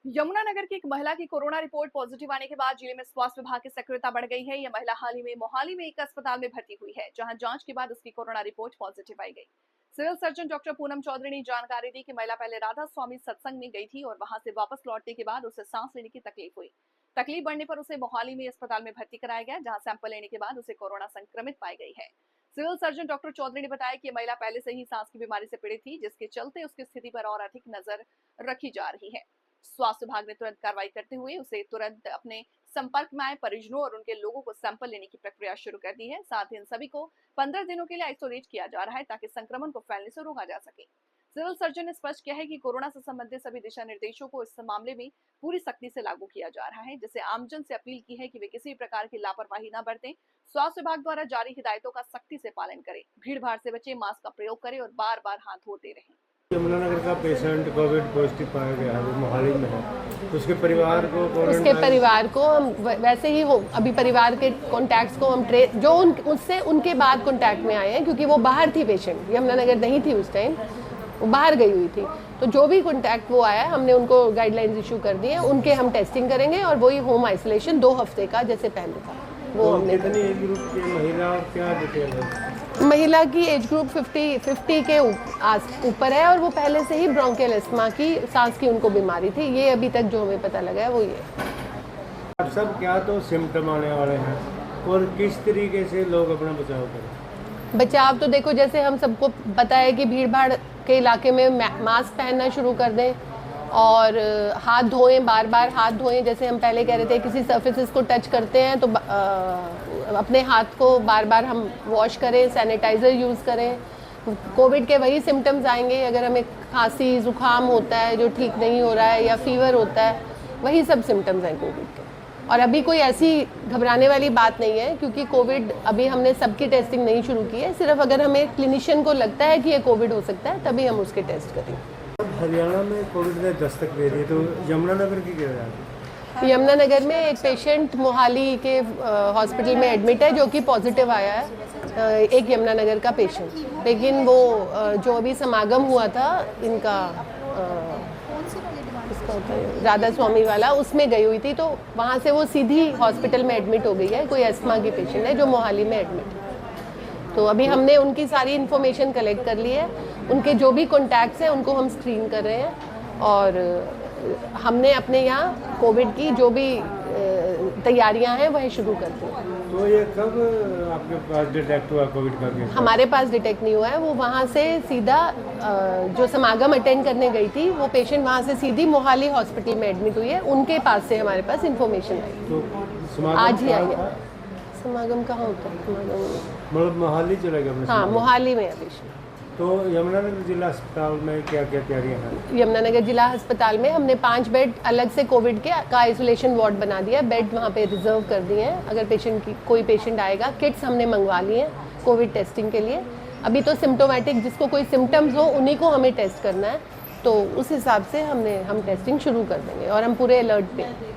यमुनानगर की एक महिला की कोरोना रिपोर्ट पॉजिटिव आने के बाद जिले में स्वास्थ्य विभाग की सक्रियता बढ़ गई है। यह महिला हाल ही में मोहाली में एक अस्पताल में भर्ती हुई है, जहां जांच के बाद उसकी कोरोना रिपोर्ट पॉजिटिव आई गई। Civil surgeon doctor Poonam Chaudhary ने जानकारी दी कि महिला पहले राधा स्वामी सत्संग में गई थी और वहां से वापस लौटने के बाद उसे सांस लेने की तकलीफ हुई। तकलीफ बढ़ने पर उसे मोहाली में अस्पताल में भर्ती कराया गया, जहां सैंपल लेने के बाद उसे कोरोना संक्रमित पाई गई है। सिविल सर्जन डॉक्टर चौधरी ने बताया कि महिला पहले से ही सांस की बीमारी से पीड़ित थी, जिसके चलते उसकी स्थिति पर और अधिक नजर रखी जा रही है। स्वास्थ्य विभाग ने तुरंत कार्रवाई करते हुए उसे तुरंत अपने संपर्क में आए परिजनों और उनके लोगों को सैंपल लेने की प्रक्रिया शुरू कर दी है। साथ ही इन सभी को 15 दिनों के लिए आइसोलेट किया जा रहा है, ताकि संक्रमण को फैलने से रोका जा सके। सिविल सर्जन ने स्पष्ट किया है कि कोरोना से संबंधित सभी दिशा निर्देशों को इस मामले में पूरी सख्ती से लागू किया जा रहा है, जिससे आमजन से अपील की है कि वे किसी प्रकार की लापरवाही न बरतें। स्वास्थ्य विभाग द्वारा जारी हिदायतों का सख्ती से पालन करें, भीड़ भाड़ से बचें, मास्क का प्रयोग करें और बार बार हाथ धोते रहें। यमुनानगर का पेशेंट कोविड पॉजिटिव पाया गया है, वो मोहाली में है। तो उसके परिवार को हम वैसे ही हो, अभी परिवार के कॉन्टैक्ट्स को हम जो उससे उनके बाद कॉन्टैक्ट में आए हैं, क्योंकि वो बाहर थी, पेशेंट यमुनानगर नहीं थी उस टाइम, वो बाहर गई हुई थी। तो जो भी कॉन्टैक्ट वो आया, हमने उनको गाइडलाइंस इशू कर दी है, उनके हम टेस्टिंग करेंगे और वही होम आइसोलेशन 2 हफ्ते का जैसे पहले था वो तो हमने कितनी एज ग्रुप की महिला और क्या डिटेल है? महिला की एज ग्रुप 50 के ऊपर है और वो पहले से ही ब्रोंकियल अस्थमा की सांस की उनको बीमारी थी। ये अभी तक जो हमें पता लगा है वो ये। अब सब क्या तो सिम्टम आने वाले हैं और किस तरीके से लोग अपना बचाव करें? बचाव तो देखो, जैसे हम सबको पता है कि भीड़ भाड़ के इलाके में मास्क पहनना शुरू कर दें और हाथ धोएं, बार बार हाथ धोएं। जैसे हम पहले कह रहे थे, किसी सर्फेसिस को टच करते हैं तो अपने हाथ को बार बार हम वॉश करें, सैनिटाइज़र यूज़ करें। कोविड के वही सिम्टम्स आएंगे, अगर हमें खांसी जुकाम होता है जो ठीक नहीं हो रहा है या फीवर होता है, वही सब सिम्टम्स हैं कोविड के। और अभी कोई ऐसी घबराने वाली बात नहीं है, क्योंकि कोविड अभी हमने सबकी टेस्टिंग नहीं शुरू की है। सिर्फ अगर हमें क्लिनिशियन को लगता है कि ये कोविड हो सकता है, तभी हम उसके टेस्ट करेंगे। हरियाणा में कोविड ने दस्तक दे दी, तो यमुनानगर की क्या है? यमुनानगर में एक पेशेंट मोहाली के हॉस्पिटल में एडमिट है, जो कि पॉजिटिव आया है, एक यमुनानगर का पेशेंट। लेकिन वो जो अभी समागम हुआ था इनका राधा स्वामी वाला, उसमें गई हुई थी, तो वहाँ से वो सीधी हॉस्पिटल में एडमिट हो गई है। कोई अस्थमा की पेशेंट है जो मोहाली में एडमिट है। तो अभी हमने उनकी सारी इन्फॉर्मेशन कलेक्ट कर ली है, उनके जो भी कॉन्टैक्ट्स हैं उनको हम स्क्रीन कर रहे हैं और हमने अपने यहाँ कोविड की जो भी तैयारियां हैं वह शुरू कर दी। तो ये कब आपके पास डिटेक्ट हुआ कोविड का केस? हमारे पास डिटेक्ट नहीं हुआ है, वो वहाँ से सीधा जो समागम अटेंड करने गई थी, वो पेशेंट वहाँ से सीधी मोहाली हॉस्पिटल में एडमिट हुई है, उनके पास से हमारे पास इन्फॉर्मेशन आई। तो आज ही आई है। समागम कहाँ होता है? मतलब मोहाली चले गए? हाँ, मोहाली में अभी। तो यमुनानगर जिला अस्पताल में क्या क्या तैयारियां हैं? यमुनानगर जिला अस्पताल में हमने 5 बेड अलग से कोविड के का आइसोलेशन वार्ड बना दिया है। बेड वहाँ पे रिजर्व कर दिए हैं, अगर कोई पेशेंट आएगा। किट्स हमने मंगवा लिए हैं कोविड टेस्टिंग के लिए। अभी तो सिम्टोमेटिक, जिसको कोई सिम्टम्स हो उन्हीं को हमें टेस्ट करना है, तो उस हिसाब से हम टेस्टिंग शुरू कर देंगे और हम पूरे अलर्ट पे हैं।